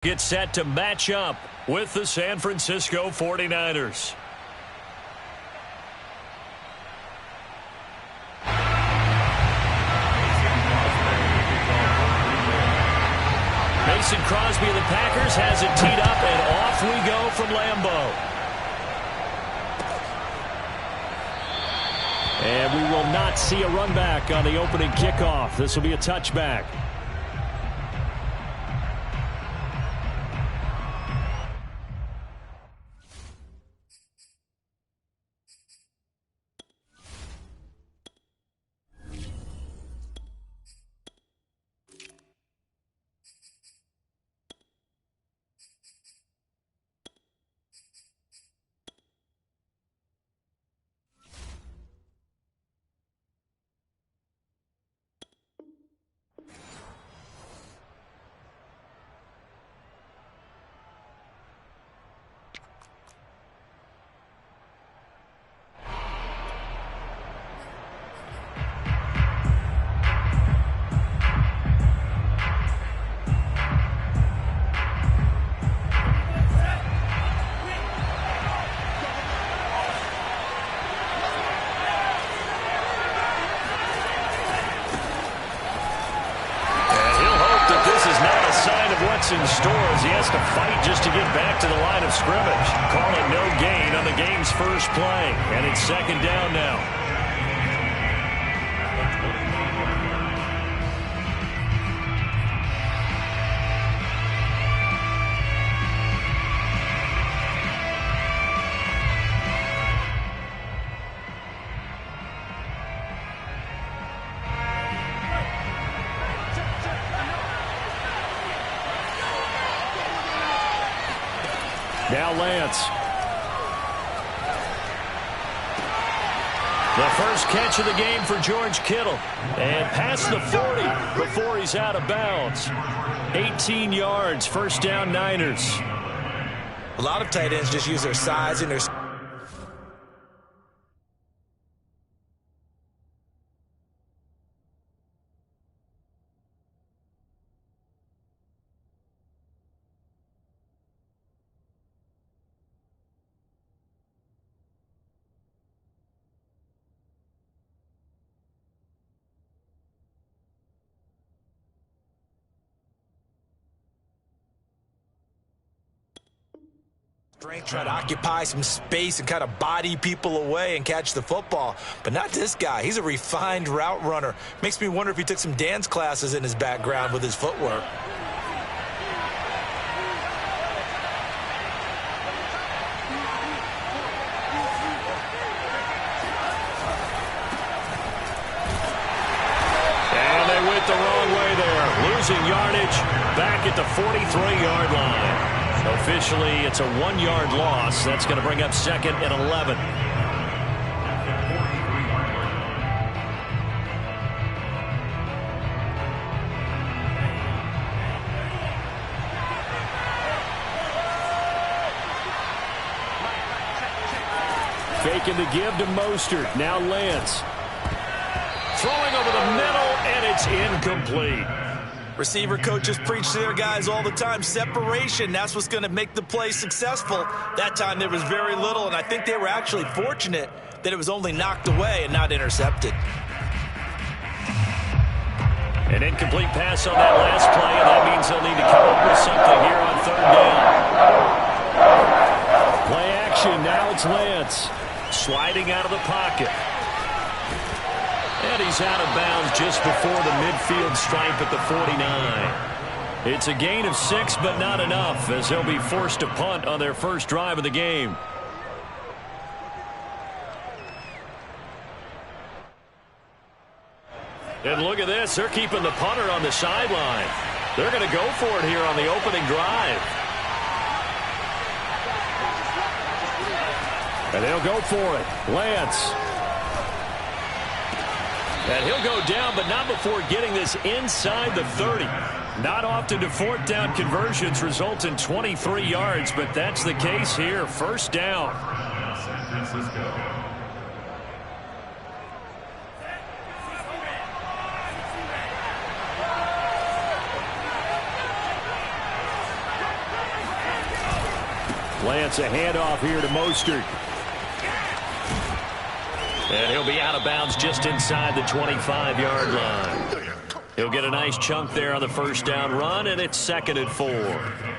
Get set to match up with the San Francisco 49ers. Mason Crosby of the Packers has it teed up, and off we go from Lambeau. And we will not see a run back on the opening kickoff. This will be a touchback. In store as he has to fight just to get back to the line of scrimmage. Call it no gain on the game's first play, and it's second down now. Now Lance. The first catch of the game for George Kittle. And past the 40 before he's out of bounds. 18 yards, first down Niners. A lot of tight ends just use their size and their... strength, try to occupy some space and kind of body people away and catch the football. But not this guy. He's a refined route runner. Makes me wonder if he took some dance classes in his background with his footwork. And they went the wrong way there. Losing yardage back at the 43-yard line. Officially, it's a 1-yard loss. That's going to bring up second and 11. Faking the give to Mostert. Now Lance. Throwing over the middle, and it's incomplete. Receiver coaches preach to their guys all the time. Separation, that's what's going to make the play successful. That time there was very little, and I think they were actually fortunate that it was only knocked away and not intercepted. An incomplete pass on that last play, and that means they'll need to come up with something here on third down. Play action, now it's Lance. Sliding out of the pocket. And he's out of bounds just before the midfield stripe at the 49. It's a gain of 6, but not enough, as they'll be forced to punt on their first drive of the game. And look at this. They're keeping the punter on the sideline. They're going to go for it here on the opening drive. And they'll go for it. Lance. And he'll go down, but not before getting this inside the 30. Not often do fourth down conversions result in 23 yards, but that's the case here. First down. San Francisco. Lance a handoff here to Mostert. And he'll be out of bounds just inside the 25-yard line. He'll get a nice chunk there on the first down run, and it's 2nd and 4. All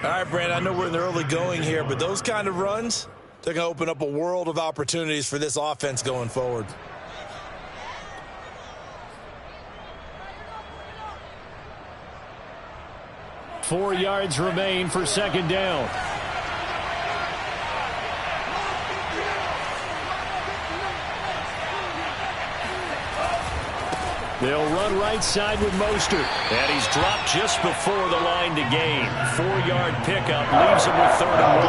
right, Brandon, I know we're in the early going here, but those kind of runs, they're going to open up a world of opportunities for this offense going forward. Four yards remain for 2nd down. They'll run right side with Mostert. And he's dropped just before the line to gain. 4-yard pickup leaves him with 3rd and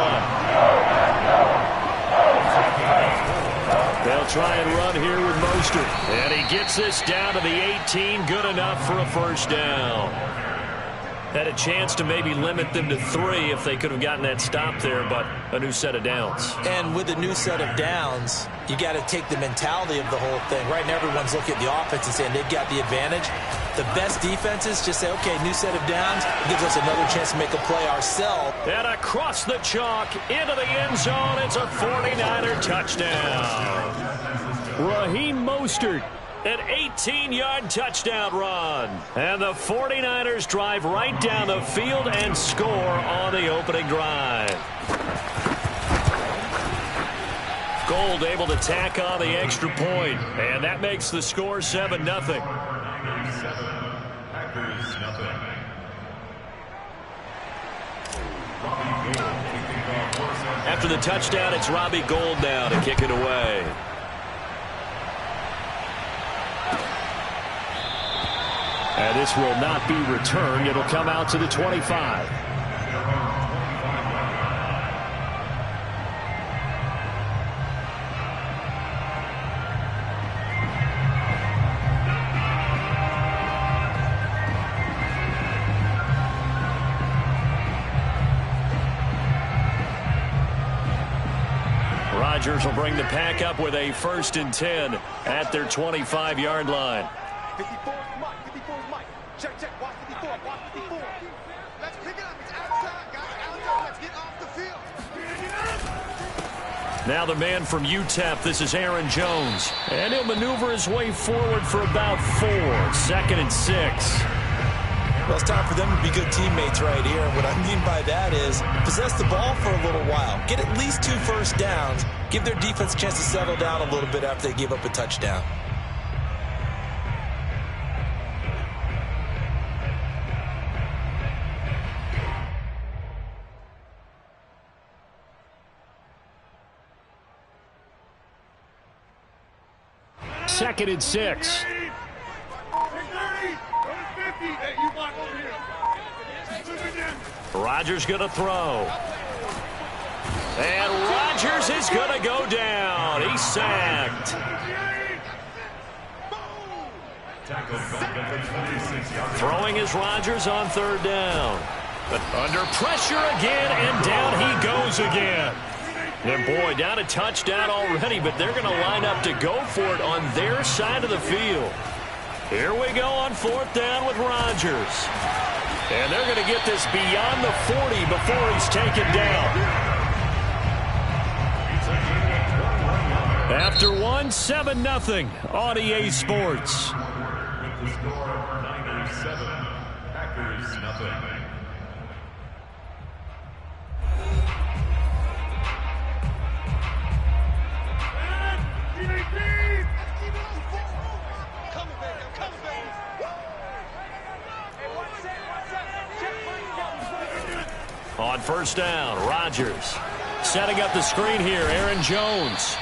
1. They'll try and run here with Mostert. And he gets this down to the 18. Good enough for a first down. Had a chance to maybe limit them to 3 if they could have gotten that stop there, but a new set of downs. And with a new set of downs, you got to take the mentality of the whole thing. Right now, everyone's looking at the offense and saying they've got the advantage. The best defenses just say, okay, new set of downs. It gives us another chance to make a play ourselves. And across the chalk into the end zone, it's a 49er touchdown. Raheem Mostert. An 18-yard touchdown run. And the 49ers drive right down the field and score on the opening drive. Gold able to tack on the extra point. And that makes the score 7-0. After the touchdown, it's Robbie Gould now to kick it away. And this will not be returned. It'll come out to the 25. Rodgers will bring the pack up with a 1st and 10 at their 25-yard line. 54, Mike. 54, Mike. Check, watch 54, watch 54. Let's pick it up. It's outside, guys. Outside. Let's get off the field. Now the man from UTEP, this is Aaron Jones. And he'll maneuver his way forward for about 4. 2nd and 6. Well, it's time for them to be good teammates right here. And what I mean by that is possess the ball for a little while. Get at least 2 first downs. Give their defense a chance to settle down a little bit after they give up a touchdown. Second and 6. Rodgers going to throw. And Rodgers is going to go down. He's sacked. Throwing is Rodgers on 3rd down. But under pressure again, and down he goes again. And boy, down a touchdown already, but they're going to line up to go for it on their side of the field. Here we go on 4th down with Rodgers. And they're going to get this beyond the 40 before he's taken down. After 1, 7-0 on EA Sports. With the score, Niners 7, Packers 0. On 1st down, Rodgers setting up the screen here. Aaron Jones.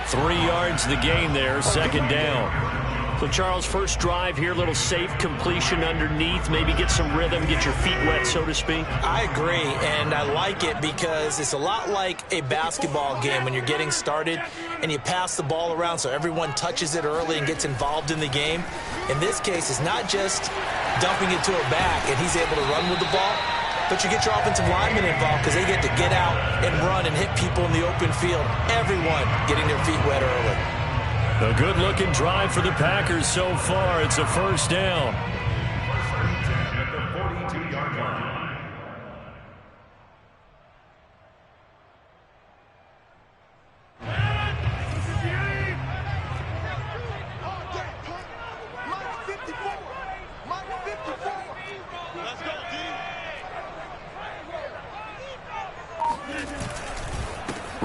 3 yards the gain there, 2nd down. So, Charles, first drive here, little safe completion underneath. Maybe get some rhythm, get your feet wet, so to speak. I agree, and I like it because it's a lot like a basketball game when you're getting started and you pass the ball around so everyone touches it early and gets involved in the game. In this case, it's not just dumping it to a back and he's able to run with the ball, but you get your offensive linemen involved because they get to get out and run and hit people in the open field. Everyone getting their feet wet early. A good-looking drive for the Packers so far. It's a 1st down. At the 42-yard line.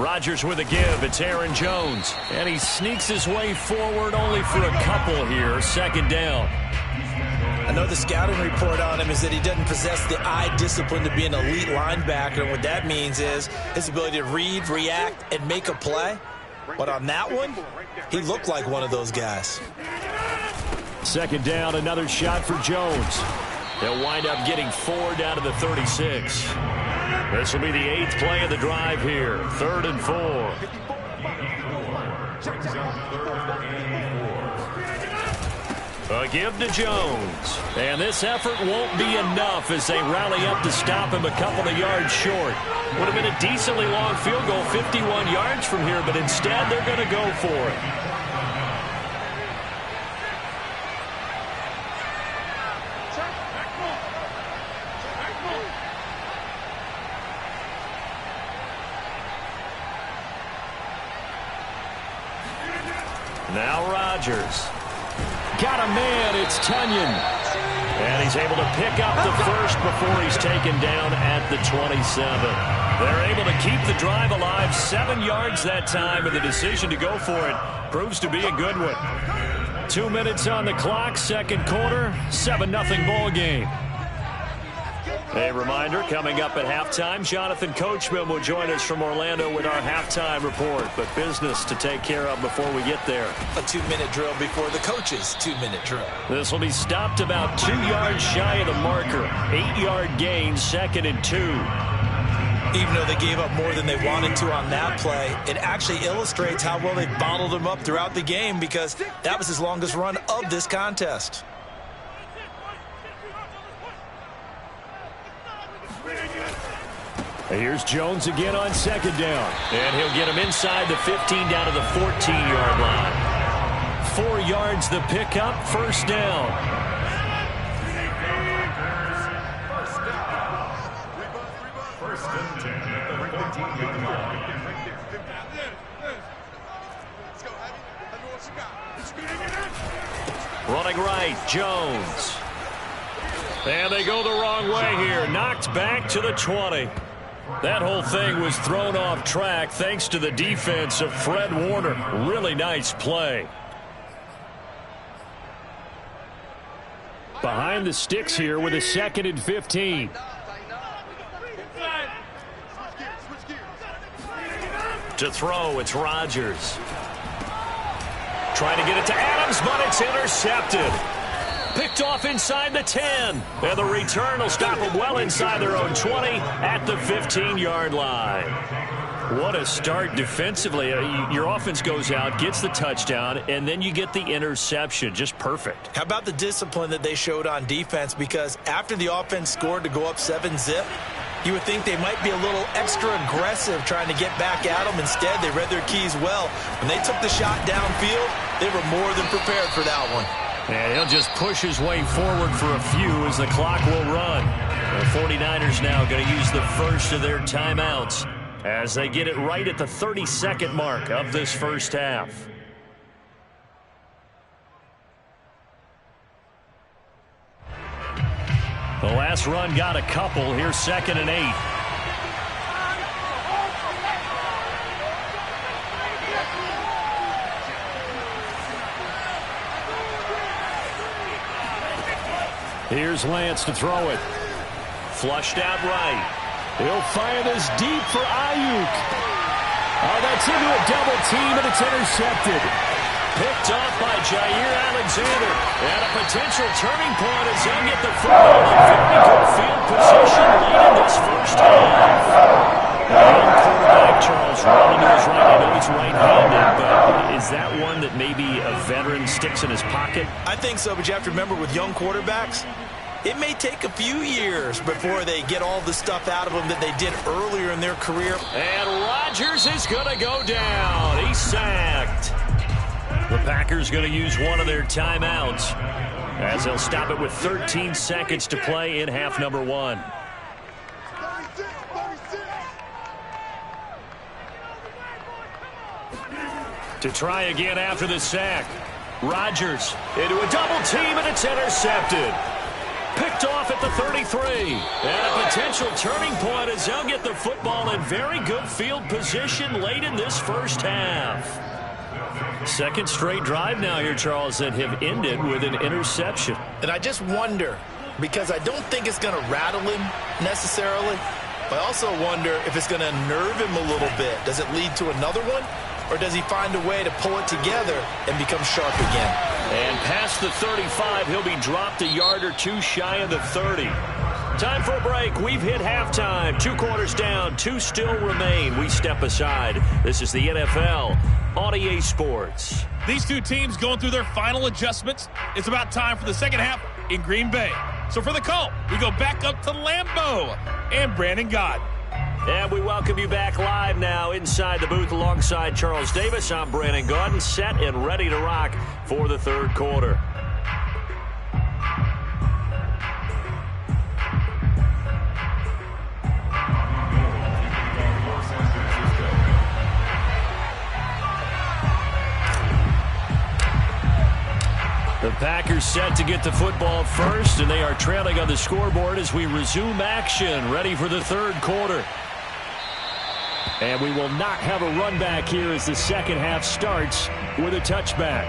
Rodgers with a give. It's Aaron Jones. And he sneaks his way forward only for a couple here. Second down. I know the scouting report on him is that he doesn't possess the eye discipline to be an elite linebacker. And what that means is his ability to read, react, and make a play. But on that one, he looked like one of those guys. Second down, another shot for Jones. They'll wind up getting 4 down to the 36. This will be the 8th play of the drive here. 3rd and 4. A give to Jones. And this effort won't be enough as they rally up to stop him a couple of yards short. Would have been a decently long field goal, 51 yards from here, but instead they're going to go for it. Now Rodgers. Got a man, it's Tunyon. And he's able to pick up the first before he's taken down at the 27. They're able to keep the drive alive, 7 yards that time, and the decision to go for it proves to be a good one. 2 minutes on the clock, second quarter, 7-0 ball game. A reminder, coming up at halftime, Jonathan Coachman will join us from Orlando with our halftime report. But business to take care of before we get there. A 2-minute drill before the coach's 2-minute drill. This will be stopped about 2 yards shy of the marker. 8-yard gain, 2nd and 2. Even though they gave up more than they wanted to on that play, it actually illustrates how well they bottled him up throughout the game because that was his longest run of this contest. Here's Jones again on second down. And he'll get him inside the 15 down to the 14-yard line. 4 yards the pickup, first down. First and 10 at the 14-yard line. Running right, Jones. And they go the wrong way here. Knocked back to the 20. That whole thing was thrown off track thanks to the defense of Fred Warner. Really nice play. Behind the sticks here with a 2nd and 15. To throw, it's Rodgers. Trying to get it to Adams, but it's intercepted. Picked off inside the 10. And the return will stop them well inside their own 20 at the 15-yard line. What a start defensively. Your offense goes out, gets the touchdown, and then you get the interception. Just perfect. How about the discipline that they showed on defense? Because after the offense scored to go up 7-zip, you would think they might be a little extra aggressive trying to get back at them. Instead, they read their keys well. When they took the shot downfield, they were more than prepared for that one. And he'll just push his way forward for a few as the clock will run. The 49ers now going to use the first of their timeouts as they get it right at the 30-second mark of this first half. The last run got a couple. Here's 2nd and 8. Here's Lance to throw it. Flushed out right. He'll fire this deep for Ayuk. Oh, that's into a double team, and it's intercepted. Picked off by Jair Alexander. And a potential turning point as they'll get the football in very good field position late in this first half. Young quarterback Charles rolling to his right. I know he's right-handed, but is that one that maybe a veteran sticks in his pocket? I think so, but you have to remember with young quarterbacks, it may take a few years before they get all the stuff out of them that they did earlier in their career. And Rodgers is going to go down. He's sacked. The Packers going to use one of their timeouts as they'll stop it with 13 seconds to play in half number 1. To try again after the sack. Rodgers into a double team, and it's intercepted. Picked picked off at the 33. And a potential turning point as they'll get the football in very good field position late in this first half. Second straight drive now here, Charles, that have ended with an interception. And I just wonder, because I don't think it's going to rattle him necessarily, but I also wonder if it's going to nerve him a little bit. Does it lead to another one? Or does he find a way to pull it together and become sharp again? And past the 35, he'll be dropped a yard or two shy of the 30. Time for a break. We've hit halftime. 2 quarters down, 2 still remain. We step aside. This is the NFL on EA Sports. These two teams going through their final adjustments. It's about time for the second half in Green Bay. So for the call, we go back up to Lambeau and Brandon Gott. And we welcome you back live now inside the booth alongside Charles Davis. I'm Brandon Gaudin, set and ready to rock for the third quarter. The Packers set to get the football first, and they are trailing on the scoreboard as we resume action, ready for the third quarter. And we will not have a run back here as the second half starts with a touchback.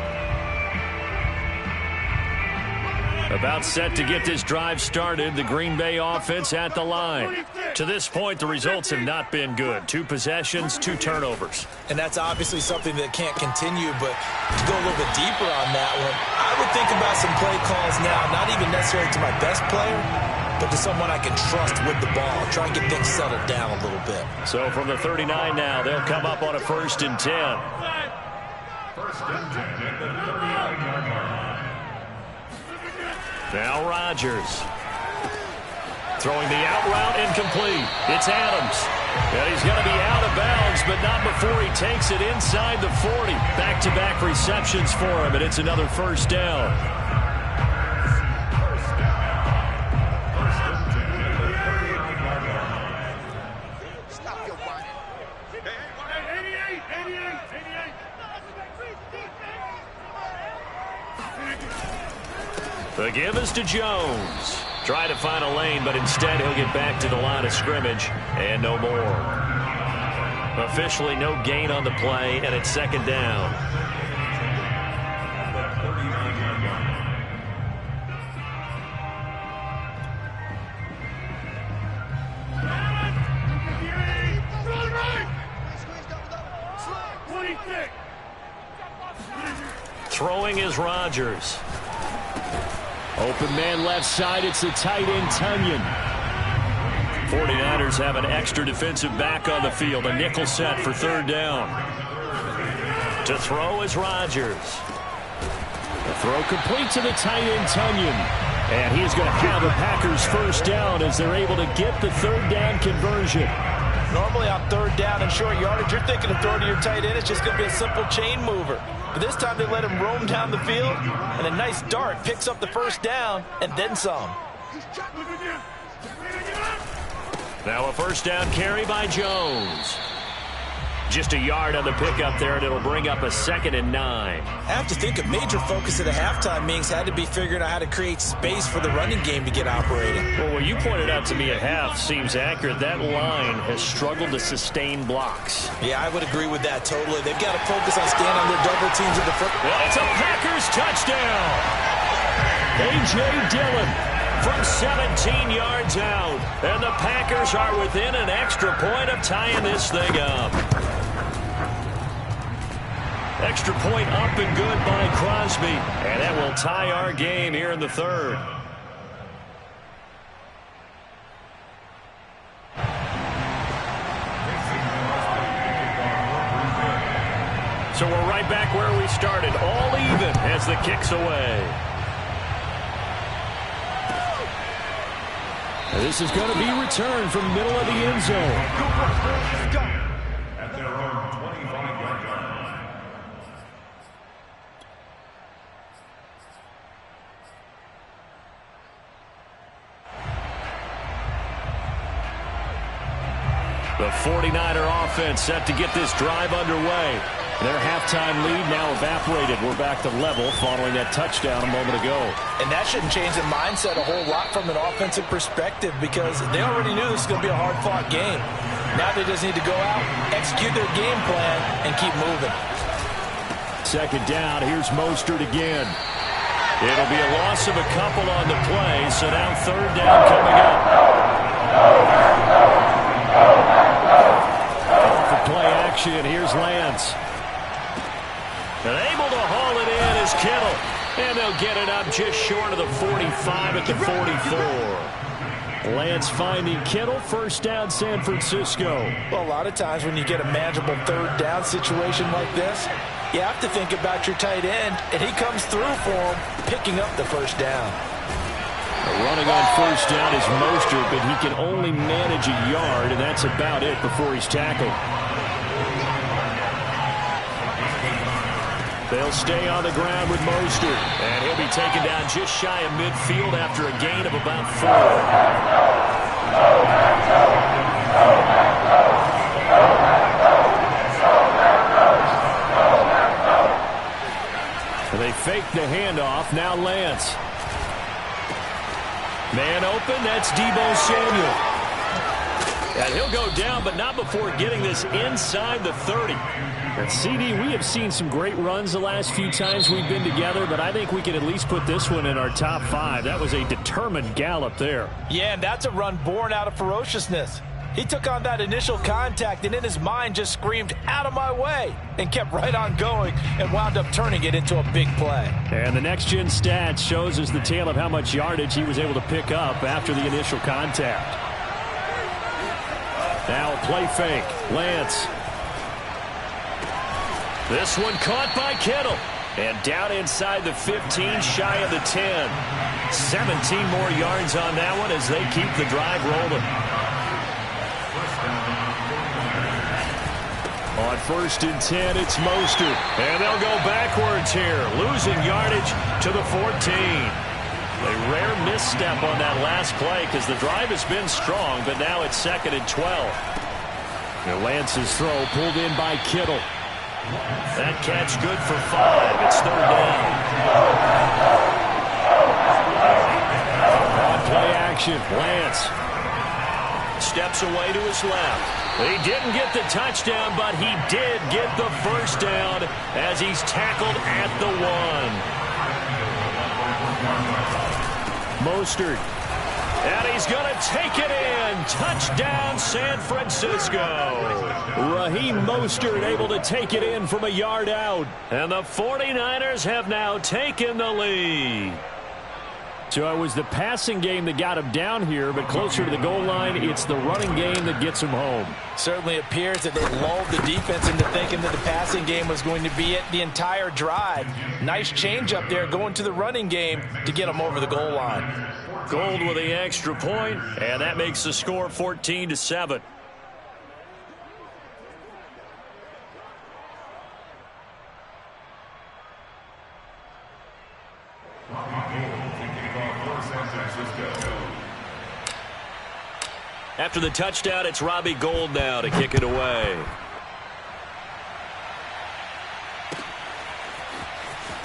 About set to get this drive started, the Green Bay offense at the line. To this point, the results have not been good. 2 possessions, 2 turnovers. And that's obviously something that can't continue, but to go a little bit deeper on that one, I would think about some play calls now, not even necessarily to my best player, but to someone I can trust with the ball. Try and get things settled down a little bit. So from the 39 now, they'll come up on a 1st and 10. 1st and 10 at the 39-yard line. Now Rodgers. Throwing the out route incomplete. It's Adams. And he's going to be out of bounds, but not before he takes it inside the 40. Back-to-back receptions for him, and it's another 1st down. Stop your whining. The give is to Jones. Try to find a lane, but instead he'll get back to the line of scrimmage and no more. Officially no gain on the play, and it's 2nd down. Throwing is Rodgers. Open man left side. It's the tight end, Tunyon. 49ers have an extra defensive back on the field. A nickel set for 3rd down. To throw is Rodgers. The throw complete to the tight end, Tunyon. And he's going to have a Packers 1st down as they're able to get the 3rd down conversion. Normally on 3rd down and short yardage, you're thinking of throwing to your tight end. It's just going to be a simple chain mover. But this time they let him roam down the field, and a nice dart picks up the 1st down and then some. Now a 1st down carry by Jones. Just a yard on the pickup there, and it'll bring up a 2nd and 9. I have to think a major focus of the halftime meetings had to be figuring out how to create space for the running game to get operating. Well, what you pointed out to me at half seems accurate. That line has struggled to sustain blocks. Yeah, I would agree with that totally. They've got to focus on staying on their double teams at the front. Well, it's a Packers touchdown. A.J. Dillon from 17 yards out. And the Packers are within an extra point of tying this thing up. Extra point up and good by Crosby. And that will tie our game here in the 3rd. So we're right back where we started. All even as the kick's away. This is going to be returned from the middle of the end zone. At their own 25-yard line. The 49er offense set to get this drive underway. Their halftime lead now evaporated. We're back to level following that touchdown a moment ago. And that shouldn't change the mindset a whole lot from an offensive perspective because they already knew this was going to be a hard-fought game. Now they just need to go out, execute their game plan, and keep moving. Second down, here's Mostert again. It'll be a loss of a couple on the play, so now third down coming up. For play action, here's Lance. And able to haul it in is Kittle. And they'll get it up just short of the 45 at the 44. Lance finding Kittle, first down San Francisco. Well, a lot of times when you get a manageable third down situation like this, you have to think about your tight end, and he comes through for him, picking up the first down. Running on first down is Mostert, but he can only manage a yard, and that's about it before he's tackled. They'll stay on the ground with Mostert, and he'll be taken down just shy of midfield after a gain of about 4. They fake the handoff. Now Lance. Man open. That's Deebo Samuel. And he'll go down, but not before getting this inside the 30. And CD, we have seen some great runs the last few times we've been together, but I think we can at least put this one in our top 5. That was a determined gallop there. Yeah, and that's a run born out of ferociousness. He took on that initial contact and in his mind just screamed, "Out of my way," and kept right on going and wound up turning it into a big play. And the next-gen stats shows us the tale of how much yardage he was able to pick up after the initial contact. Now a play fake. Lance. This one caught by Kittle. And down inside the 15, shy of the 10. 17 more yards on that one as they keep the drive rolling. On 1st and 10, it's Mostert. And they'll go backwards here, losing yardage to the 14. A rare misstep on that last play because the drive has been strong, but now it's 2nd and 12. And Lance's throw pulled in by Kittle. That catch good for 5. It's 3rd down. On play action, Lance steps away to his left. He didn't get the touchdown, but he did get the first down as he's tackled at the 1. Mostert. And he's going to take it in. Touchdown, San Francisco. Raheem Mostert able to take it in from a yard out. And the 49ers have now taken the lead. So it was the passing game that got him down here, but closer to the goal line, it's the running game that gets him home. Certainly appears that they lulled the defense into thinking that the passing game was going to be it the entire drive. Nice change up there going to the running game to get him over the goal line. Gold with the extra point, and that makes the score 14-7. After the touchdown, it's Robbie Gould now to kick it away.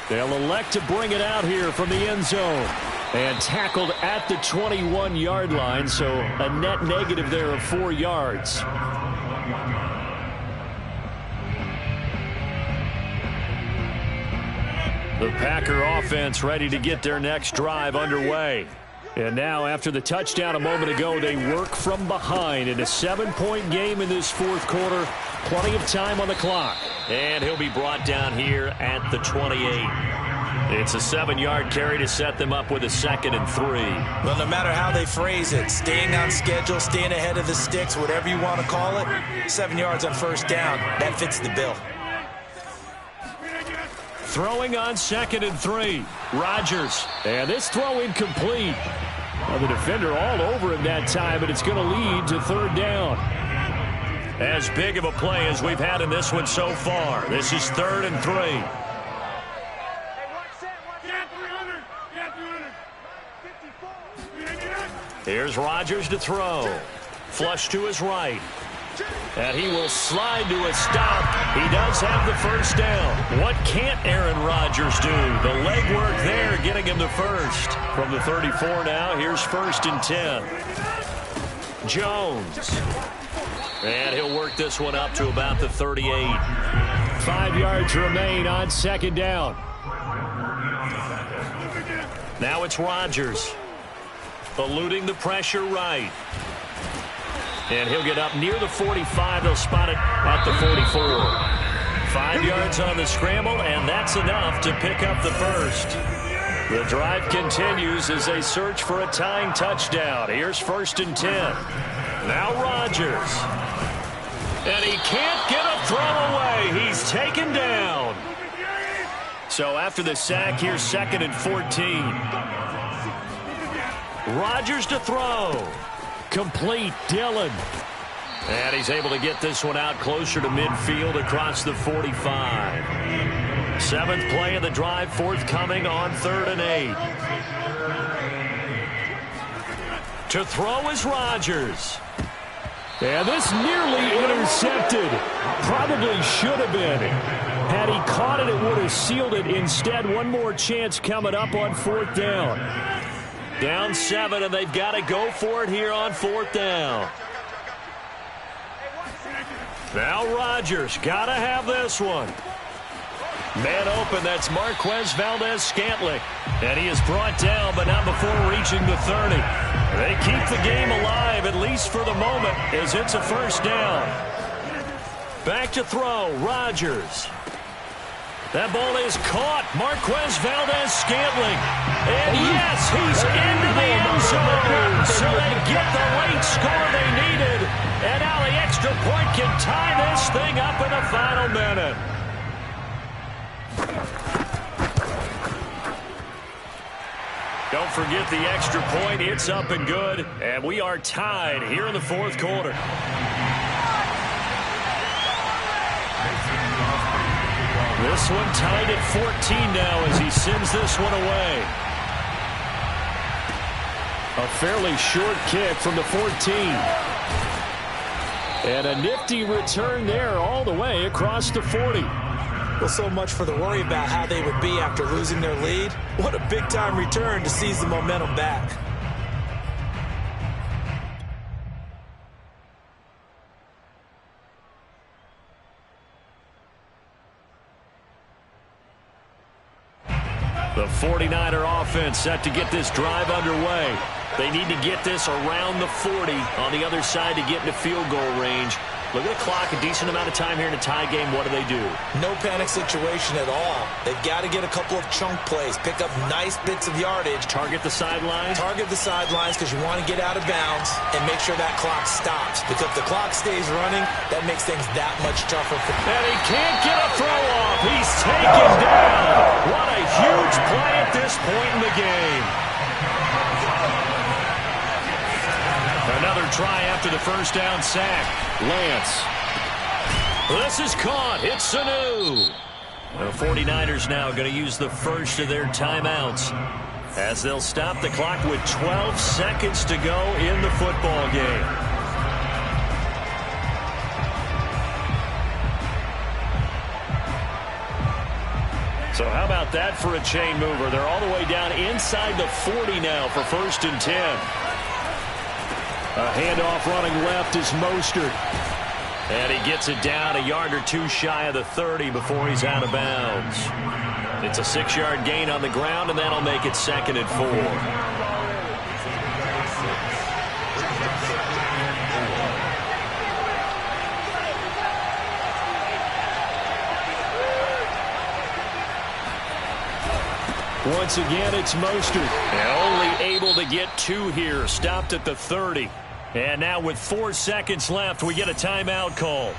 They'll elect to bring it out here from the end zone. And tackled at the 21-yard line, so a net negative there of 4 yards. The Packer offense ready to get their next drive underway. And now, after the touchdown a moment ago, they work from behind in a 7-point game in this 4th quarter. Plenty of time on the clock. And he'll be brought down here at the 28. It's a 7-yard carry to set them up with a 2nd and 3. Well, no matter how they phrase it, staying on schedule, staying ahead of the sticks, whatever you want to call it, 7 yards on first down, that fits the bill. Throwing on 2nd and 3. Rodgers. And this throw incomplete. Well, the defender all over him that time, but it's going to lead to 3rd down. As big of a play as we've had in this one so far. This is 3rd and 3. Here's Rodgers to throw. Flush to his right. And he will slide to a stop. He does have the first down. What can't Aaron Rodgers do? The legwork there getting him the first. From the 34 now, here's 1st and 10. Jones. And he'll work this one up to about the 38. 5 yards remain on 2nd down. Now it's Rodgers. Eluding the pressure right. And he'll get up near the 45. They'll spot it at the 44. 5 yards on the scramble, and that's enough to pick up the first. The drive continues as they search for a tying touchdown. Here's 1st and 10. Now Rodgers. And he can't get a throw away. He's taken down. So after the sack, here's 2nd and 14. Rodgers to throw. Complete, Dillon. And he's able to get this one out closer to midfield across the 45. 7th play of the drive, forthcoming on 3rd and 8. To throw is Rodgers. And this nearly intercepted. Probably should have been. Had he caught it, it would have sealed it. Instead, one more chance coming up on 4th down. Down 7, and they've got to go for it here on 4th down. Now Rodgers, got to have this one. Man open, that's Marquez Valdez-Scantling. And he is brought down, but not before reaching the 30. They keep the game alive, at least for the moment, as it's a 1st down. Back to throw, Rodgers. That ball is caught. Marquez Valdez-Scantling. And yes, he's into the end zone. So they get the late score they needed. And now the extra point can tie this thing up in the final minute. Don't forget the extra point. It's up and good. And we are tied here in the 4th quarter. This one tied at 14 now as he sends this one away. A fairly short kick from the 14. And a nifty return there all the way across the 40. Well, so much for the worry about how they would be after losing their lead. What a big-time return to seize the momentum back. The 49er offense set to get this drive underway. They need to get this around the 40 on the other side to get into field goal range. Look at the clock, a decent amount of time here in a tie game. What do? No panic situation at all. They've got to get a couple of chunk plays, pick up nice bits of yardage. Target the sidelines? Target the sidelines because you want to get out of bounds and make sure that clock stops. Because if the clock stays running, that makes things that much tougher. And he can't get a throw off. He's taken down. What a huge play at this point in the game. Another try after the 1st down sack. Lance. This is caught. It's Sanu. The 49ers now going to use the first of their timeouts as they'll stop the clock with 12 seconds to go in the football game. So how about that for a chain mover? They're all the way down inside the 40 now for 1st and 10. A handoff running left is Mostert. And he gets it down a yard or two shy of the 30 before he's out of bounds. It's a 6-yard gain on the ground, and that'll make it 2nd and 4. Once again, it's Mostert. And only able to get 2 here. Stopped at the 30. And now with 4 seconds left, we get a timeout call.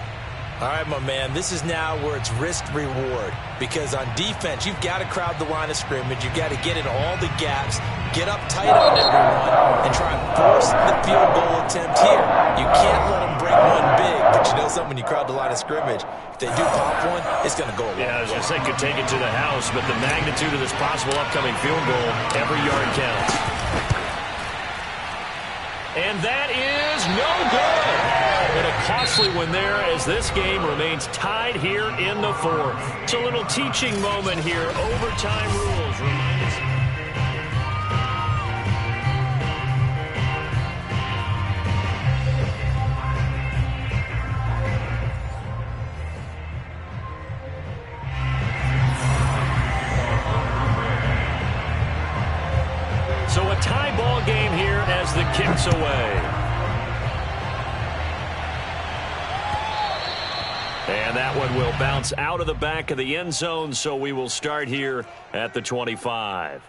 All right, my man, this is now where it's risk-reward. Because on defense, you've got to crowd the line of scrimmage. You've got to get in all the gaps, get up tight on everyone, and try and force the field goal attempt here. You can't let them break one big, but you know something, when you crowd the line of scrimmage, if they do pop one, it's going to go a long way. Yeah, I was going to say could take it to the house, but the magnitude of this possible upcoming field goal, every yard counts. And that is no good. And a costly one there as this game remains tied here in the fourth. It's a little teaching moment here. Overtime rules. So a tie ball game here as the kick's away. And that one will bounce out of the back of the end zone, so we will start here at the 25.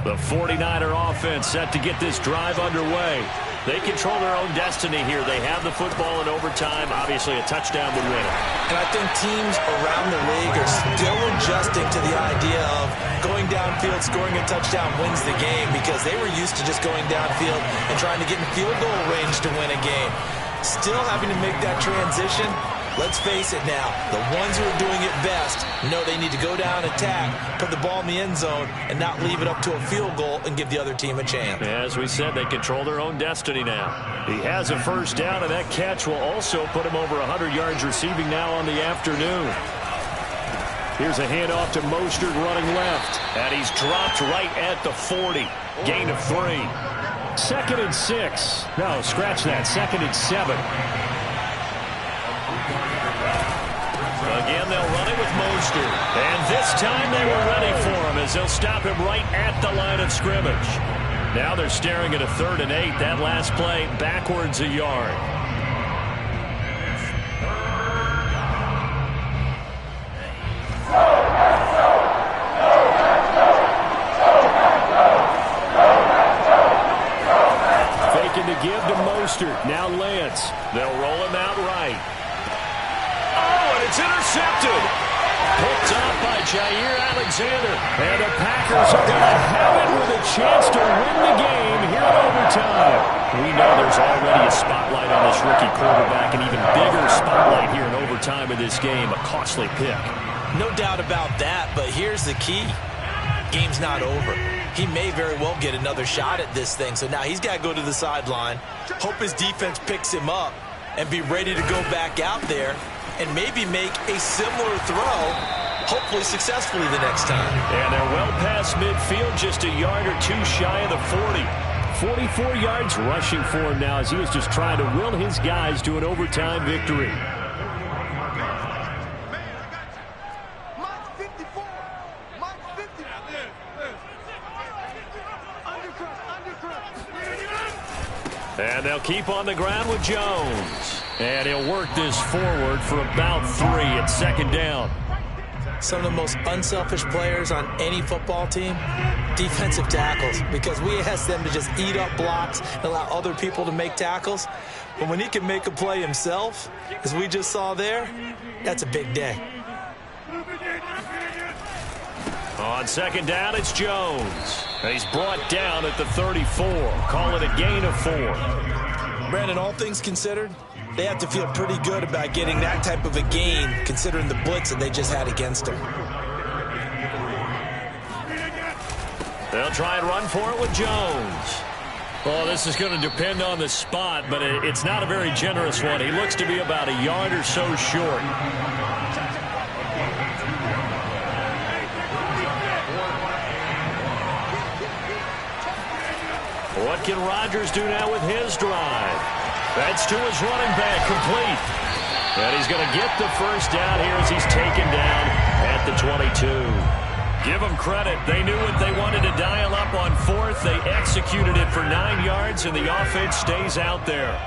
The 49er offense set to get this drive underway. They control their own destiny here. They have the football in overtime. Obviously, a touchdown would win it. And I think teams around the league are still adjusting to the idea of going downfield, scoring a touchdown wins the game, because they were used to just going downfield and trying to get in field goal range to win a game. Still having to make that transition. Let's face it now, the ones who are doing it best know they need to go down, attack, put the ball in the end zone, and not leave it up to a field goal and give the other team a chance. As we said, they control their own destiny now. He has a first down, and that catch will also put him over 100 yards receiving now on the afternoon. Here's a handoff to Mostert running left, and he's dropped right at the 40. Gain of 3. 2nd and 6. No, scratch that. 2nd and 7. Again, they'll run it with Mostert. And this time they were ready for him as they'll stop him right at the line of scrimmage. Now they're staring at a 3rd and 8. That last play backwards a yard. Faking to give to Mostert. Now Lance. They'll roll him out right. It's intercepted. Picked up by Jair Alexander. And the Packers are going to have it with a chance to win the game here in overtime. We know there's already a spotlight on this rookie quarterback, an even bigger spotlight here in overtime of this game. A costly pick. No doubt about that, but here's the key. Game's not over. He may very well get another shot at this thing, so now he's got to go to the sideline, hope his defense picks him up, and be ready to go back out there and maybe make a similar throw, hopefully successfully the next time. And they're well past midfield, just a yard or two shy of the 40. 44 yards rushing for him now as he is just trying to will his guys to an overtime victory. And they'll keep on the ground with Jones. And he'll work this forward for about 3 at 2nd down. Some of the most unselfish players on any football team, defensive tackles, because we ask them to just eat up blocks and allow other people to make tackles. But when he can make a play himself, as we just saw there, that's a big day. On 2nd down, it's Jones. He's brought down at the 34. Call it a gain of 4. Brandon, all things considered, they have to feel pretty good about getting that type of a gain, considering the blitz that they just had against them. They'll try and run for it with Jones. Well, this is going to depend on the spot, but it's not a very generous one. He looks to be about a yard or so short. What can Rodgers do now with his drive? That's to his running back, complete. And he's going to get the first down here as he's taken down at the 22. Give them credit. They knew what they wanted to dial up on 4th. They executed it for 9 yards, and the offense stays out there.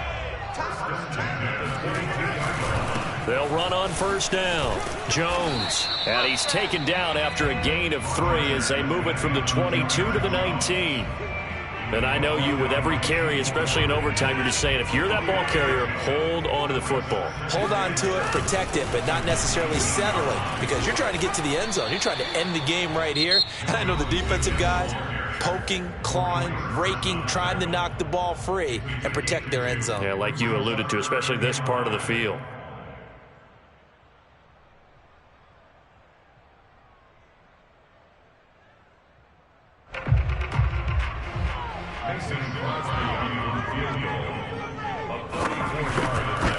They'll run on 1st down. Jones. And he's taken down after a gain of 3 as they move it from the 22 to the 19. And I know you, with every carry, especially in overtime, you're just saying, if you're that ball carrier, hold on to the football. Hold on to it, protect it, but not necessarily settle it, because you're trying to get to the end zone. You're trying to end the game right here. And I know the defensive guys poking, clawing, raking, trying to knock the ball free and protect their end zone. Yeah, like you alluded to, especially this part of the field. Mason Crosby on the field goal. A 34-yard attempt.